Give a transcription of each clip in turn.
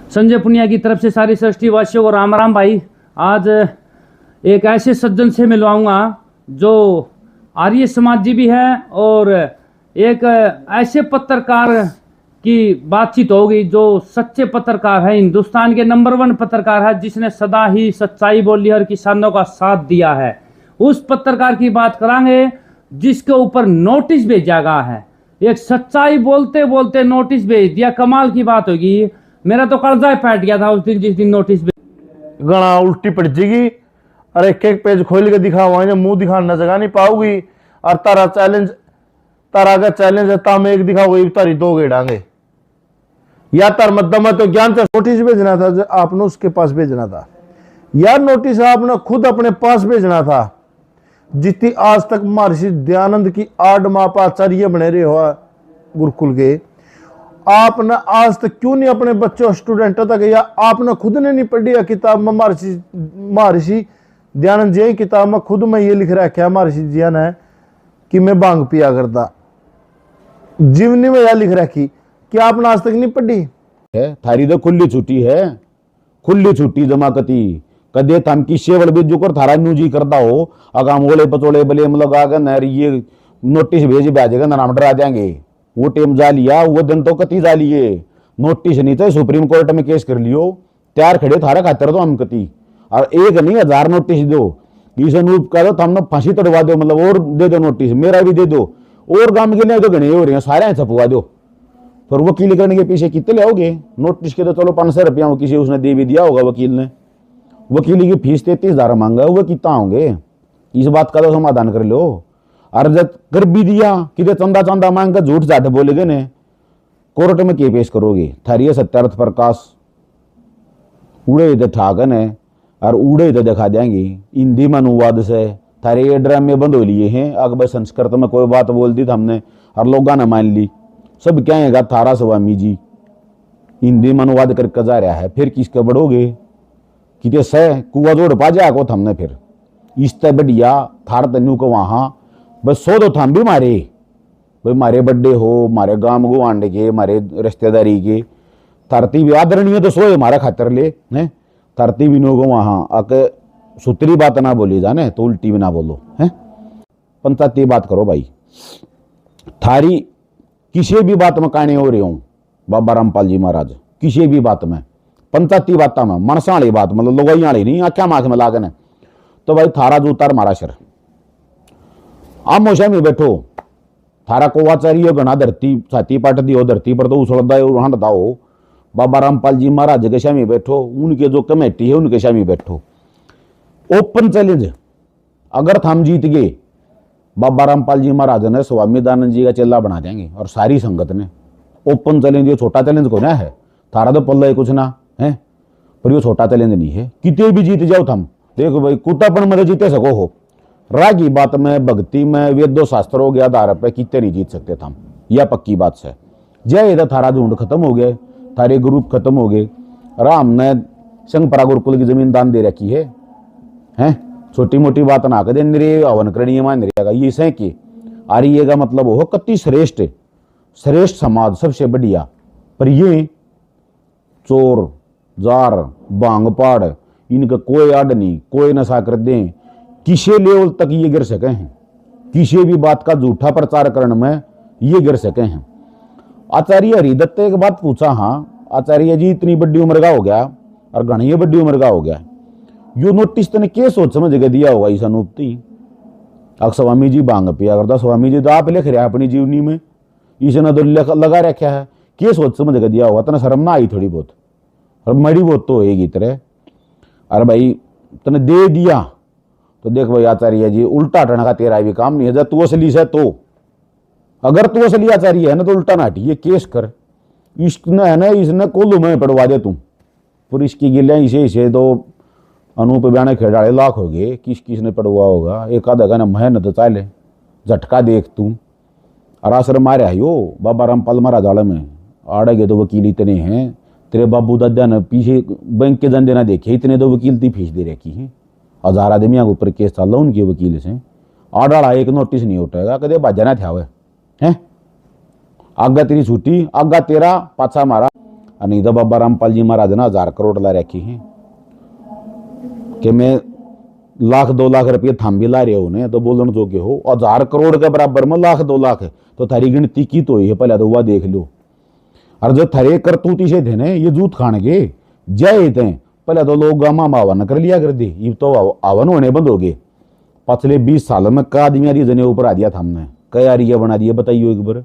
संजय पुनिया की तरफ से सारी सृष्टि वासियों को राम राम भाई। आज एक ऐसे सज्जन से मिलवाऊंगा जो आर्य समाजी भी है और एक ऐसे पत्रकार की बातचीत होगी जो सच्चे पत्रकार है, हिंदुस्तान के नंबर 1 पत्रकार है, जिसने सदा ही सच्चाई बोली और किसानों का साथ दिया है। उस पत्रकार की बात करांगे जिसके ऊपर नोटिस भेजा गया है। एक सच्चाई बोलते बोलते नोटिस भेज दिया, कमाल की बात होगी। मेरा तो कर्जा फैट गया था उस दिन जिस दिन नोटिस गणा उल्टी पड़ जाएगी। अरे एक पेज खोल के दिखाओ, मुंह दिखाना जगह नहीं पाओगी। और तारा का चैलेंज है, ताम एक दिखाओगे तारी 2 गेड़ांगे। या तार मत तो ज्ञान से नोटिस भेजना था जो आपने उसके पास भेजना था, या नोटिस आपने खुद अपने पास भेजना था। जितनी आज तक महर्षि दयानंद की 8 मापाचार्य बने रहे हो गुरुकुल के, आपने आज तक क्यों नहीं अपने बच्चों स्टूडेंटों तक, या आपने खुद ने नहीं पढ़ी है किताब में? महर्षि दयानंद जी किताब में खुद में ये लिख रखा है महर्षि जी ने कि मैं भांग पिया करता, जीवनी में यह लिख रखी कि आपने आज तक नहीं पढ़ी है। थारी तो खुली छुट्टी है, खुली छुट्टी जमा कती कदे थम की सेवल भी जुकर थारा न्यू जी करता हो। अगाम ओले पचोले बलेम लगा कर नर ये नोटिस भेजेगा नाम डरा देंगे। वो टेम जा लिया, वो दिन तो कती जा लिए। नोटिस नहीं तो सुप्रीम कोर्ट में केस कर लियो, तैयार खड़े थारा खातर तो हम कती। और एक नहीं 1000 नोटिस दो, इस अनूप का तो हमने फांसी तड़वा दो, मतलब और दे दो नोटिस, मेरा भी दे दो, और काम के लिए तो घने हो रहे हैं, सारे छपवा दो। फिर वकील करने के पीछे कितने लोगे? नोटिस के तो चलो 500 रुपया वो किसी उसने दे भी दिया होगा वकील ने। वकील की फीस 33,000 मांगा, वो कितना होंगे? इस बात का तो समाधान कर लो। और जब कर भी दिया कि चंदा मांग कर झूठ जाट बोलेगे ने, कोर्ट में के पेश करोगे? थारी सत्यार्थ प्रकाश उड़े तो ठाकन है और उड़े तो दिखा देंगे। हिंदी में अनुवाद से थारे ये ड्रामे बंद हो लिए हैं। अकबर संस्कृत में कोई बात बोल दी हमने और लोग ना मान ली, सब क्या है थारा स्वामी जी हिंदी में अनुवाद करके जा रहा है। फिर किसके बढ़ोगे? कि सह कुआ जोड़ पा जाए को हमने फिर इस तरह बढ़िया थार तनु को वहां बस 100 तो थम भी मारे भाई, मारे बड्डे हो, मारे गांव गुआंड के, मारे रिश्तेदारी के धरती भी आदरणीय तो सोए हमारा खातर ले है। धरती भी नो को वहां आके सूत्री बात ना बोली जाने तो उल्टी भी ना बोलो है। पंचायती बात करो भाई। थारी किसी भी बात में काने हो रहे हो बाबा रामपाल जी महाराज, किसी भी बात में पंचायती बात में मनसा वाली बात, मतलब लोगों वाली नहीं, आख्या माख में लागन है तो भाई थारा जूतार मारा शर। आप मोशा में बैठो, थारा कोवाचारी गणा धरती छाती पाट दी हो, धरती पर तो उछलदा हो हंडदा हो। बाबा रामपाल जी महाराज के शामी बैठो, उनके जो कमेटी है उनके शामी बैठो। ओपन चैलेंज अगर थम जीत गए, बाबा रामपाल जी महाराज ने स्वामी दयानंद जी का चेला बना देंगे और सारी संगत ने। ओपन चैलेंज, ये छोटा चैलेंज को ना है, थारा तो पल्ला कुछ ना है, पर ये छोटा चैलेंज नहीं है। कितने भी जीत जाओ थम, देखो भाई कुत्तापन में जीते सको हो, रागी बात में, भक्ति में, वेदो शास्त्रों के आधार पर कितने नहीं जीत सकते थम, यह पक्की बात से। जय इधर थारा झुंड खत्म हो गए, थारे ग्रुप खत्म हो गए। राम ने संगपरा गुरुकुल की जमीन दान दे रखी है, हैं? छोटी मोटी बात ना कर दे, निरे हवन करणीय मान रहेगा ये सह के आर्य का मतलब हो कति श्रेष्ठ श्रेष्ठ समाज सबसे बढ़िया। पर ये चोर जार बांगपाड़ इनका कोई आड नहीं, कोई नशा कर दें, किसी लेवल तक ये गिर सके हैं, किसी भी बात का झूठा प्रचार करने में ये गिर सके हैं। आचार्य हरिदत्त एक बात पूछा, हाँ आचार्य जी इतनी बड़ी उम्र का हो गया और घनी बड़ी उम्र का हो गया, यो नोटिस तने के सोच समझ के दिया होगा इस अनुपति? अब स्वामी जी भांग पिया करता, स्वामी जी तो आप लिख रहे अपनी जीवनी में, इसने तो लगा रखा है, के सोच समझ के दिया होगा? तने शर्म ना आई थोड़ी बहुत? और मड़ी बहुत तो होगी तरह। अरे भाई तने दे दिया तो देख भाई आचार्य जी उल्टा हटने का तेरा भी काम नहीं है। जब तू असली से तो अगर तू असली आचार्य है ना तो उल्टा ना हटी, ये केस कर। इसने है ना, इसने कोल्लू में पड़वा दे तुम, पर इसकी गिले इसे तो अनूप बयाने खेड़ाड़े लाख हो गए, किसने पड़वा होगा? एक आधा गाना मेहनत चाले झटका देख तू। और आश्रम मारे आयो बाबा रामपाल महाराज आड़े में आड़े तो वकील इतने हैं, तेरे बाबू दादा ने पीछे बैंक के धंधे ना देखे, इतने तो वकील की फीस दे रखी है। 1000 आदमियों के ऊपर केस चल रहा उनके वकील से, आड़ा एक नोटिस नहीं उठेगा, कदे बाजा ना था हैं। आगा तेरी छुट्टी, आगा तेरा पाछा मारा। और नहीं तो बाबा रामपाल जी महाराज ने 1000 करोड़ ला रखी है कि मैं लाख 2 लाख रुपये थाम भी ला रहे हो उन्हें तो बोलन जो के हो, 1000 करोड़ के बराबर में लाख 2 लाख है तो थारी गिनती की तो है, पहले तो हुआ देख लो। और जो थरे करतूती से थे ने ये जूत खान के जय थे, पहले तो लोग गामा में आवन कर लिया कर दी, ये तो आवन होने बंद हो गए। पिछले 20 साल में का आदमी जने ऊपर आ दिया था हमने, कई आरिया बना दिया बताइए एक बार।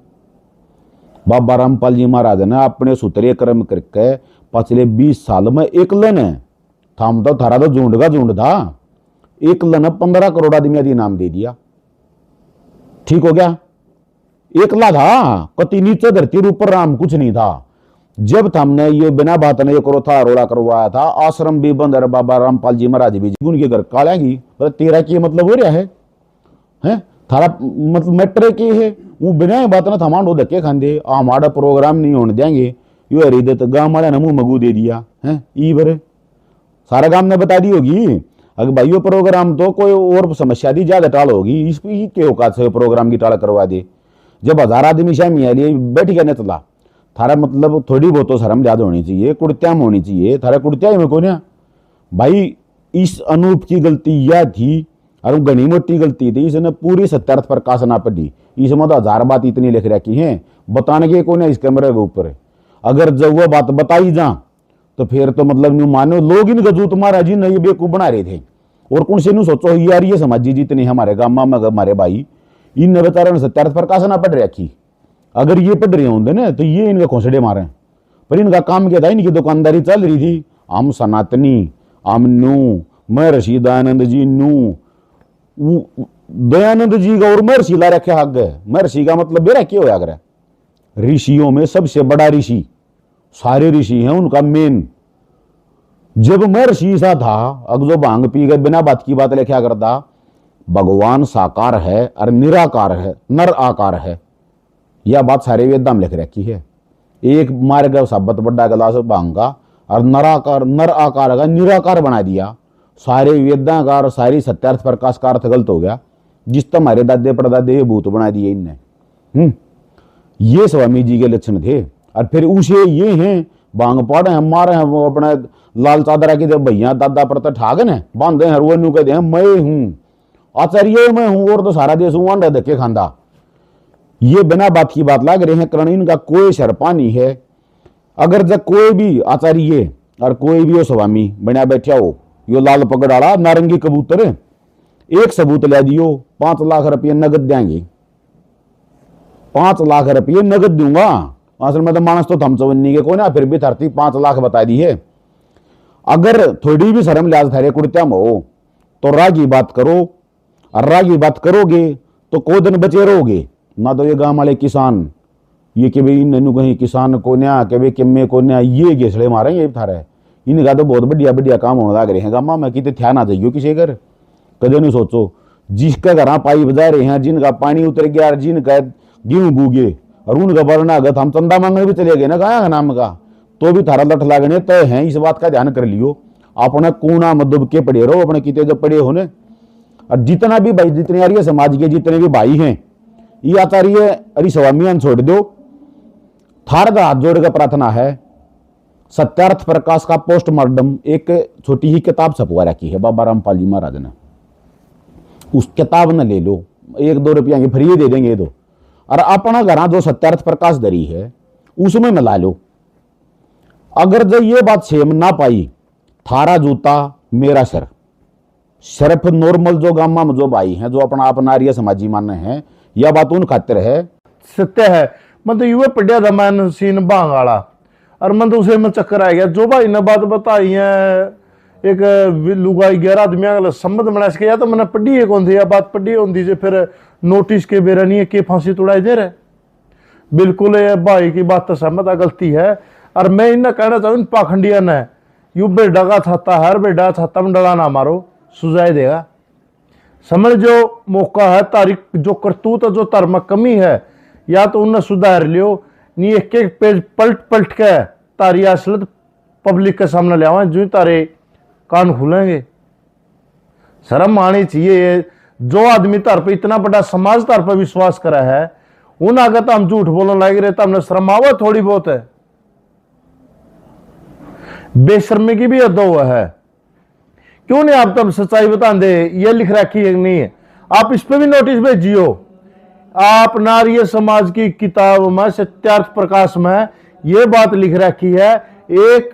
बाबा रामपाल जी महाराज ने अपने सूत्रीय कर्म करके पिछले 20 साल में एकलन है थाम तो थारा तो झुंड का झुंड था, एकलन 15 करोड़ आदमी आदि नाम दे दिया। ठीक हो गया, एकला था, कति नीचे धरती ऊपर राम कुछ नहीं था। जब हमने ये बिना बात ने करो था रोड़ा करवाया था, आश्रम भी बंद है, बाबा रामपाल जी महाराज भी उनके घर कालेंगी, तेरा की मतलब हो रहा है थारा मतलब मैटर की है वो बिना बात ना थमांडो धक्के खांदे हमारा प्रोग्राम नहीं होने देंगे। यो हरिदत गांव वाले ने मुंह मगू दे दिया है, ई बार सारा गांव ने बता दी होगी अगर भाई यो प्रोग्राम तो कोई और समस्या दी ज्यादा टाल होगी, इस के औकात से प्रोग्राम की टाल करवा दे। जब 1000 आदमी शामी लिए बैठ गया न चला थारा मतलब थोड़ी बहुत तो शर्म याद होनी चाहिए, कुर्त्या में होनी चाहिए, थारा कुर्त्या में को ना भाई। इस अनूप की गलती यह थी और घनी मोटी गलती थी, इसने पूरी सत्यार्थ प्रकाश ना पड़ी, इसमें तो 1000 बात इतनी लिख रखी है बताने के को ना इस कैमरे के ऊपर। अगर जब वह बात बताई जा तो फिर तो मतलब न्यू मानो लोग इन गजूत महाराज जी नहीं बेवकूफ बना रहे थे। और कौन से न्यू सोचो यार ये समाजी जितने हमारे गाँव में हमारे भाई इन बेचारे ने सत्यार्थ प्रकाश ना पढ़ रखी, अगर ये पढ़ रहे होंगे ना तो ये इनके खोसड़े मारे, पर इनका काम क्या था, इनकी दुकानदारी चल रही थी। हम सनातनी हम नू महर्षि दयानंद जी नू दयानंद जी का और महर्षि ला रखे हक है। महर्षि का मतलब बेरा क्या होया करे, ऋषियों में सबसे बड़ा ऋषि, सारे ऋषि हैं उनका मेन। जब महर्षि सा था अगर जो भांग पी गए बिना बात की बात लिखा करता, भगवान साकार है और निराकार है, नर आकार है, यह बात सारे वेदाम लिख रखी है। एक मार गया शब्द बड़ा गिलास भांग का और नर आकार का निराकार बना दिया। सारे वेदाकार सारी सत्यार्थ प्रकाश का अर्थ गलत हो गया, जिस तुम्हारे दादे परदादे भूत बना दिए इनने। ये स्वामी जी के लक्षण थे। और फिर उसे ये हैं भांग पाड़े हैं मारे हैं वो अपने लाल चादरा की भैया दादा पर ठागन है बांधे हैं वो कहते हैं मैं हूं आचार्य मैं हूं और तो सारा देश हूं अंडा धक्के खांदा। ये बिना बात की बात लग रहे हैं करण इनका कोई शरपा नहीं है। अगर जब कोई भी आचार्य और कोई भी हो स्वामी बना बैठा हो यो लाल पगड़ाड़ा नारंगी कबूतर एक सबूत ले दियो 5 लाख रुपये नगद देंगे, 5 लाख रुपये नगद दूंगा। असल में तो मानस तो थम चवन्नी के को ना फिर भी धरती 5 लाख बता दी है। अगर थोड़ी भी शर्म लिहाज थारे कुर्त्या में हो तो राह की बात करो, और राह की बात करोगे तो को दिन बचे रहोगे ना। तो ये गांव वाले किसान ये कि भाई नैनू कहीं किसान को न्या के भाई किम्मे को न्या ये घेसड़े मारेंगे थारे, इनका तो बहुत बढ़िया बढ़िया काम होने लग रहे हैं गाँव में। कितने ध्यान आ जाइयो किसी घर कदे नहीं सोचो जिसके घर पाई बजा रहे हैं, जिनका पानी उतर गया और जिनका गेहूं बूगे और उनका बरना गत हम चंदा मांगने भी चले गए ना गाया नाम का, तो भी थारा लठ लागने तय है। इस बात का ध्यान कर लियो, अपने कोना में दुब के पड़े रहो अपने किते जो पड़े होने। और जितना भी भाई जितने आर्य समाज के जितने भी भाई हैं ये आचार्य अरे स्वामी छोड़ दो। थार हाथ जोड़ कर प्रार्थना है, सत्यार्थ प्रकाश का पोस्टमार्टम एक छोटी ही किताब छपवा रखी है बाबा रामपाल जी महाराज ने, उस किताब न ले लो 1-2 रुपया की फ्री दे देंगे तो, और अपना घर जो सत्यार्थ प्रकाश धरी है उसमें मिला लो। अगर जब ये बात सेम ना पाई थारा जूता मेरा सर, सिर्फ नॉर्मल जो गामा में जो भाई हैं जो अपना अपना आर्य समाजी मानने हैं यह बात उन खातिर है सत्य है। मतलब युवा पढ़िया था मैं सीन भांग वाला और मन तो उसे में चक्कर आ गया जो भाई ने बात बताई है। एक लुगाई 11 आदमी सम्मत बना सके या तो मैंने पढ़ी है कौन थी या बात पढ़ी होती जो फिर नोटिस के बेरा नहीं है कि फांसी तोड़ाई दे रहे। बिल्कुल ये भाई की बात तो सहमत गलती है। और मैं इन्हें कहना चाहूँ इन पाखंडिया ने यू बेडा का छाता हर बेडा छाता में डला ना मारो सुझाई देगा। समझ जो मौका है तारीख जो करतूत जो धर्म कमी है या तो उन्हें सुधार लियो, नहीं एक एक पेज पलट पलट के तारी असलत पब्लिक के सामने ले आवा जो तारे कान खुलेंगे। शर्म आनी चाहिए। जो आदमी तार पर इतना बड़ा समाज तार पर विश्वास करा है उन आगे तो हम झूठ बोलने लगे रहे तो हमने शर्म आवा थोड़ी बहुत है। बेशर्मी की भी हद हुआ है। क्यों नहीं आप तब सच्चाई बता दे, ये लिख रखी है नहीं है, आप इस पे भी नोटिस भेजियो। आप नारिय समाज की किताब में सत्यार्थ प्रकाश में ये बात लिख रखी है, एक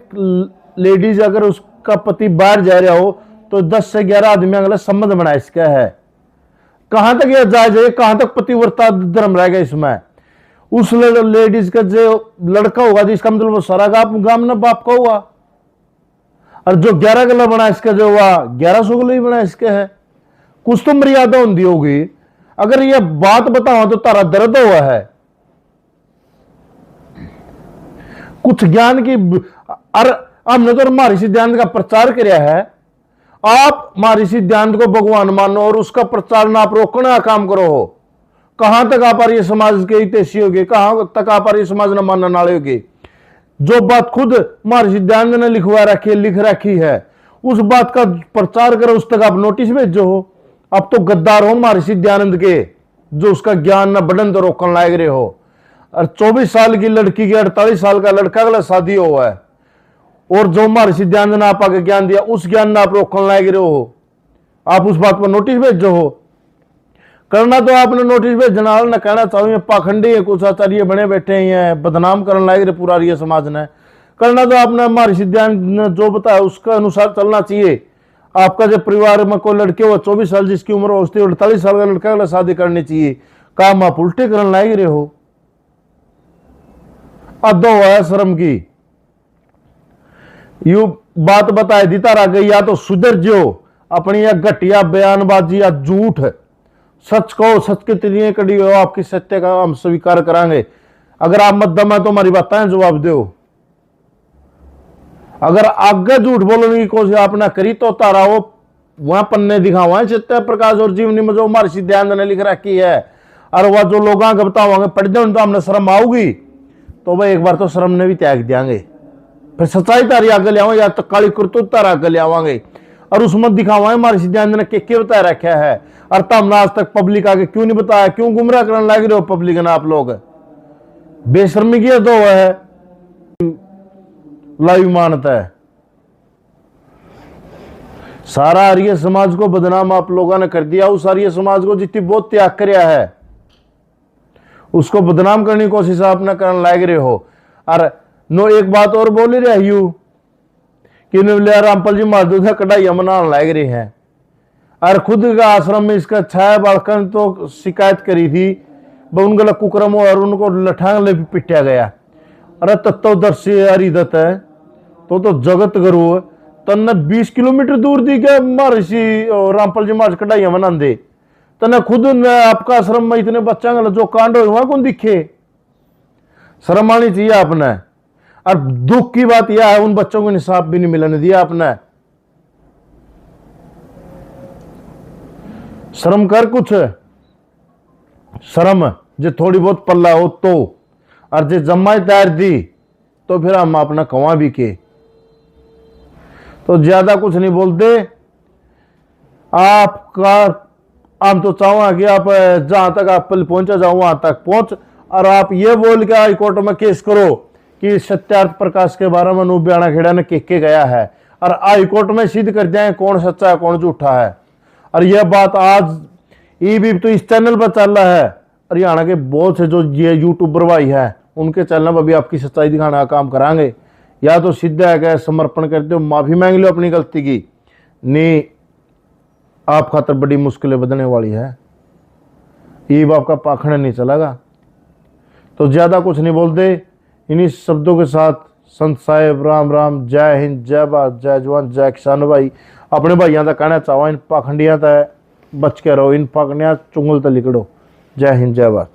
लेडीज अगर उसका पति बाहर जा रहा हो तो 10 से 11 आदमी अगला संबंध बना इसका है। कहां तक यह जायज है, कहां तक पतिव्रता धर्म रहेगा इसमें। उस लेडीज का जो लड़का होगा जिसका मतलब वो सारा गांव ना बाप का हुआ, और जो 11 गला बना इसका जो हुआ 1100 गला ही बना इसके है। कुछ तो मर्यादा होती होगी। अगर यह बात बताओ तो तारा दर्द हुआ है कुछ ज्ञान की। और हमने तो हमारे सिद्धांत का प्रचार किया है, आप हमारे सिद्धांत को भगवान मानो और उसका प्रचार ना आप रोकने का काम करो हो। कहां तक आप आर्य समाज के हितैषी होगे, कहां तक आप आर्य समाज न मानने वाले होगे। जो बात खुद हमारे सिद्धांत ने लिख रखी है उस बात का प्रचार करो, उस तक आप नोटिस भेजो हो। अब तो गद्दार हो हमारे सिद्धानंद के, जो उसका ज्ञान न बढ़न तो रोकने लायक रहे हो। और 24 साल की लड़की के 48 साल का लड़का अगला शादी हुआ है, और जो हमारे सिद्धांत ने आप आगे ज्ञान दिया उस ज्ञान ने आप रोकने लायक रहे हो। आप उस बात पर नोटिस भेजो हो। करना तो आपने नोटिस भेजना न कहना चाहिए पाखंडी है, कुछ आचार्य बने बैठे हैं बदनाम करने लायक रहे पूरा आर्य समाज ने। करना तो आपने हमारे सिद्धांत ने जो बताया उसका अनुसार चलना चाहिए। आपका जब परिवार में कोई लड़के हो 24 साल जिसकी उम्र हो उसकी 48 साल का लड़का वाला शादी करनी चाहिए, काम आप उल्टे करने लायक रहे हो। अद्दो है शर्म की। यू बात बताए दी तारा गई, या तो सुधर जो अपनी या घटिया बयानबाजी या झूठ, सच कहो, सच के तिरिये कड़ी हो, आपकी सत्य का हम स्वीकार करांगे। अगर आप मत दमा तो हमारी बातें जवाब दो। अगर आगे झूठ बोलने की कोशिश आपने करी तो तारा वो वहां पन्ने दिखावा सत्य प्रकाश और जीवनी में जो हमारे सिद्धांत ने लिख रखी है, और वह जो लोग बताओगे पढ़ जाओ तो हमने शर्म आऊगी, तो भाई एक बार तो शर्म ने भी त्याग देंगे। फिर सच्चाई तारी आगे ले आवांगे या तो काली करतूत तारा आगे ले आवांगे, और उसमें दिखावा हमारे सिद्धांत ने के बता रखा है। और तो हमने आज तक पब्लिक आगे क्यों नहीं बताया, क्यों गुमराह करने लग रहे हो पब्लिक ने आप लोग। बेशर्मी की तो है लाइव मानता है। सारा आर्य समाज को बदनाम आप लोगों ने कर दिया। उस आर्य समाज को जितनी बहुत त्याग कराया है उसको बदनाम करने की कोशिश आपने करने लग रहे हो। और नो एक बात और बोल ही रही हूं कि रामपाल जी माधु का कढ़ाइया मनाने लग रहे हैं, और खुद का आश्रम में इसका छाया बालकन तो शिकायत करी थी उनका कुकरम और उनको लठांग ले पिटा गया। अरे तत्वदर्शी हरिदत्त है तो जगत गुरु तन्ने 20 किलोमीटर दूर दी के महर्षि रामपाल जी महाराज कढ़ाइया बना दे, तन्ने खुद आपका आश्रम में इतने बच्चा जो कांड हो वहां कौन दिखे। शर्म आनी चाहिए आपने। और दुख की बात यह है उन बच्चों को इंसाफ भी नहीं मिलने दिया आपने। शर्म कर कुछ, शर्म जो थोड़ी बहुत पल्ला हो तो, और जो जम्मा तैयार दी तो फिर हम अपना कवा भी के तो ज्यादा कुछ नहीं बोलते। आपका हम तो चाहूंगा कि आप जहां तक आप पहुंचा जाओ वहां तक पहुंच, और आप ये बोल के हाईकोर्ट में केस करो कि सत्यार्थ प्रकाश के बारे में अनूप ब्याणा खेड़ा ने के गया है, और हाईकोर्ट में सिद्ध कर जाए कौन सच्चा है कौन झूठा है। और यह बात आज ये भी तो इस चैनल पर चल रहा है। हरियाणा के बहुत से जो ये यूट्यूबर भाई है उनके चैनल पर भी आपकी सच्चाई दिखाने का काम करांगे। या तो सिद्ध है कि समर्पण करते हो, माफी मांग लो अपनी गलती की, नहीं आप खातर बड़ी मुश्किलें बदलने वाली है। ईब आपका पाखंड नहीं चलेगा। तो ज्यादा कुछ नहीं बोलते। इन्हीं शब्दों के साथ संत साहेब राम राम, जय हिंद, जय भारत, जय जवान, जय किसान भाई। अपने भाइयों का कहना चाहो इन पाखंडियां तय बच के रहो, इन पाखंडियां चुंगल तक लिकड़ो। जय हिंद, जय भारत।